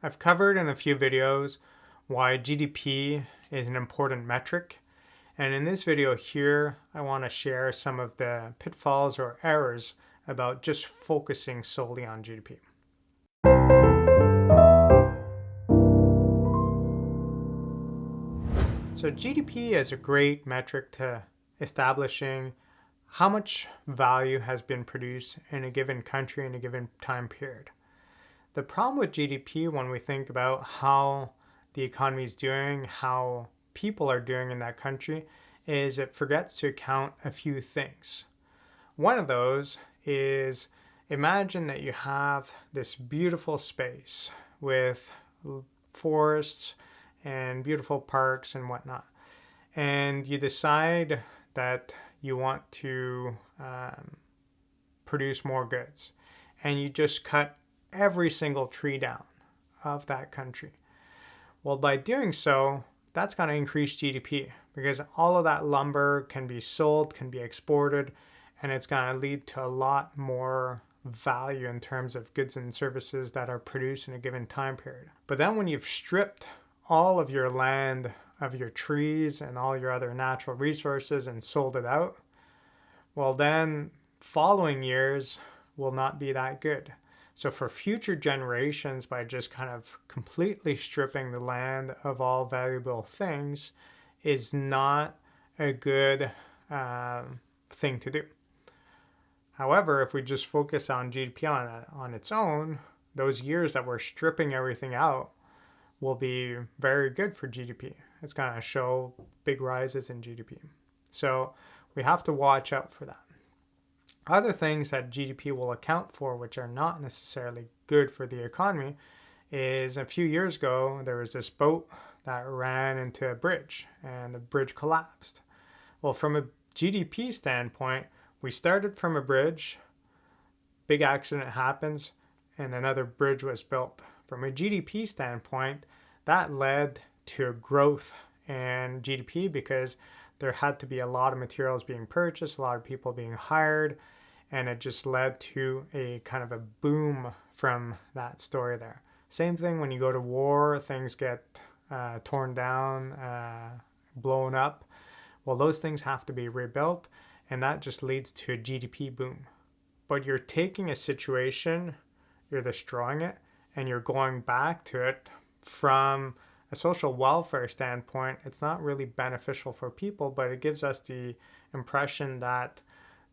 I've covered in a few videos why GDP is an important metric, and in this video here, I want to share some of the pitfalls or errors about just focusing solely on GDP. So GDP is a great metric to establishing how much value has been produced in a given country in a given time period. The problem with GDP when we think about how the economy is doing, how people are doing in that country, is it forgets to account a few things. One of those is, imagine that you have this beautiful space with forests and beautiful parks and whatnot, and you decide that you want to produce more goods, and you just cut every single tree down of that country. Well, by doing so, that's going to increase GDP because all of that lumber can be sold, can be exported, and it's going to lead to a lot more value in terms of goods and services that are produced in a given time period. But then when you've stripped all of your land of your trees and all your other natural resources and sold it out, well, then following years will not be that good. So for future generations, by just kind of completely stripping the land of all valuable things is not a good thing to do. However, if we just focus on GDP on its own, those years that we're stripping everything out will be very good for GDP. It's going to show big rises in GDP. So we have to watch out for that. Other things that GDP will account for, which are not necessarily good for the economy, is a few years ago, there was this boat that ran into a bridge and the bridge collapsed. Well, from a GDP standpoint, we started from a bridge, big accident happens, and another bridge was built. From a GDP standpoint, that led to a growth in GDP because there had to be a lot of materials being purchased, a lot of people being hired, and it just led to a kind of a boom from that story there. Same thing when you go to war, things get torn down, blown up. Well, those things have to be rebuilt, and that just leads to a GDP boom. But you're taking a situation, you're destroying it, and you're going back to it from a social welfare standpoint. It's not really beneficial for people, but it gives us the impression that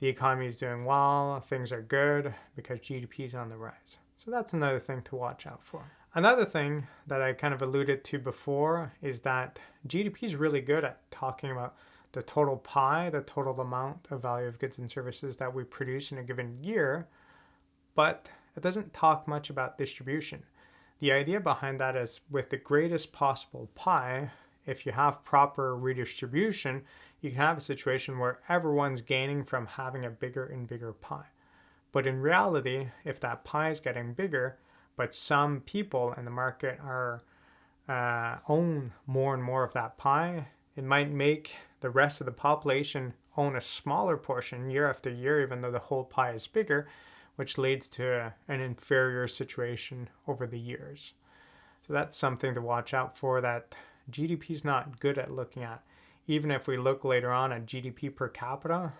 the economy is doing well, things are good because GDP is on the rise. So that's another thing to watch out for. Another thing that I kind of alluded to before is that GDP is really good at talking about the total pie, the total amount of value of goods and services that we produce in a given year, but it doesn't talk much about distribution. The idea behind that is with the greatest possible pie, if you have proper redistribution, you can have a situation where everyone's gaining from having a bigger and bigger pie. But in reality, if that pie is getting bigger, but some people in the market are own more and more of that pie, it might make the rest of the population own a smaller portion year after year, even though the whole pie is bigger, which leads to an inferior situation over the years. So that's something to watch out for that GDP is not good at looking at. Even if we look later on at GDP per capita,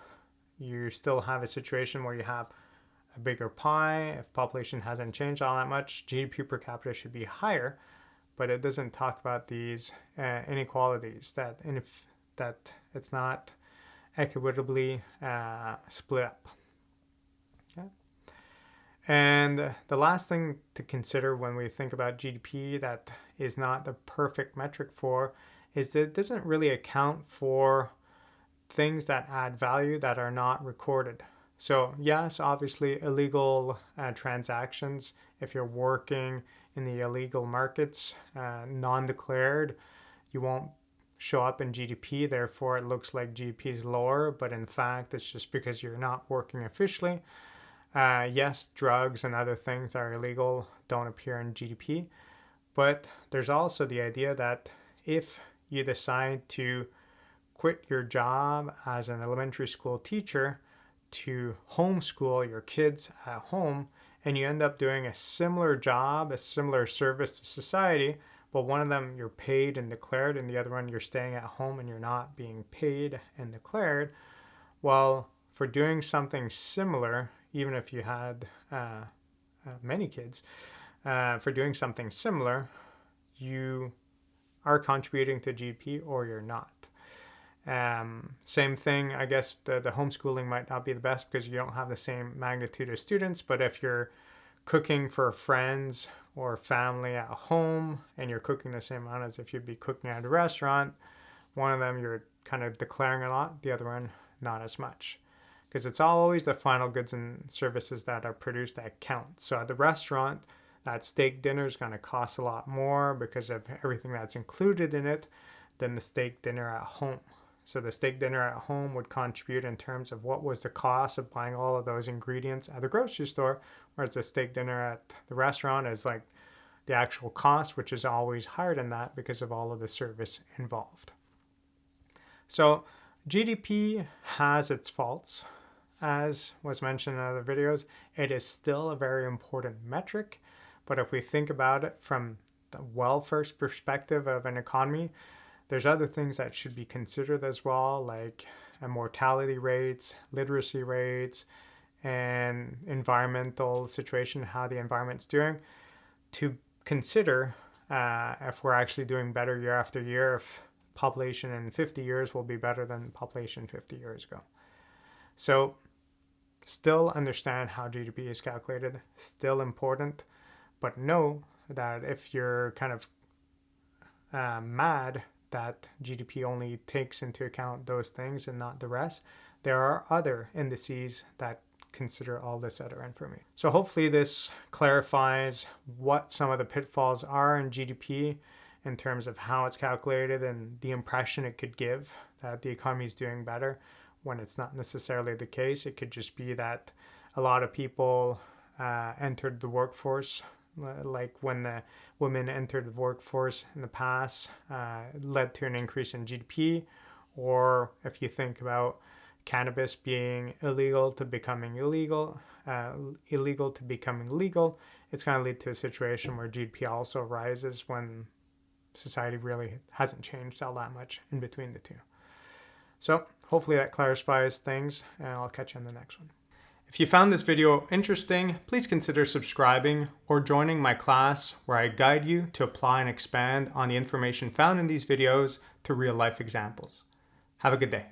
you still have a situation where you have a bigger pie. If population hasn't changed all that much, GDP per capita should be higher, but it doesn't talk about these inequalities, that it's not equitably split up. Okay? And the last thing to consider when we think about GDP that is not the perfect metric for is that it doesn't really account for things that add value that are not recorded. So yes, obviously illegal transactions, if you're working in the illegal markets, non-declared, you won't show up in GDP, therefore it looks like GDP is lower, but in fact it's just because you're not working officially. Yes, drugs and other things are illegal, don't appear in GDP, but there's also the idea that if you decide to quit your job as an elementary school teacher to homeschool your kids at home and you end up doing a similar job, a similar service to society, but one of them you're paid and declared, and the other one you're staying at home and you're not being paid and declared, well, for doing something similar, even if you had many kids, for doing something similar, you are contributing to GDP or you're not. Same thing, I guess the homeschooling might not be the best because you don't have the same magnitude of students, but if you're cooking for friends or family at home and you're cooking the same amount as if you'd be cooking at a restaurant, one of them you're kind of declaring a lot, the other one not as much. Because it's always the final goods and services that are produced that count. So at the restaurant, that steak dinner is going to cost a lot more because of everything that's included in it than the steak dinner at home. So the steak dinner at home would contribute in terms of what was the cost of buying all of those ingredients at the grocery store, whereas the steak dinner at the restaurant is like the actual cost, which is always higher than that because of all of the service involved. So GDP has its faults. As was mentioned in other videos, it is still a very important metric. But if we think about it from the welfare perspective of an economy, there's other things that should be considered as well, like mortality rates, literacy rates, and environmental situation, how the environment's doing, to consider if we're actually doing better year after year, if population in 50 years will be better than population 50 years ago. So still understand how GDP is calculated, still important, but know that if you're kind of mad that GDP only takes into account those things and not the rest, there are other indices that consider all this other information. So hopefully this clarifies what some of the pitfalls are in GDP in terms of how it's calculated and the impression it could give that the economy is doing better when it's not necessarily the case. It could just be that a lot of people entered the workforce, like when the women entered the workforce in the past, led to an increase in GDP. Or if you think about cannabis being illegal to becoming illegal, illegal to becoming legal, it's going to lead to a situation where GDP also rises when society really hasn't changed all that much in between the two. So hopefully that clarifies things, and I'll catch you in the next one. If you found this video interesting, please consider subscribing or joining my class where I guide you to apply and expand on the information found in these videos to real-life examples. Have a good day.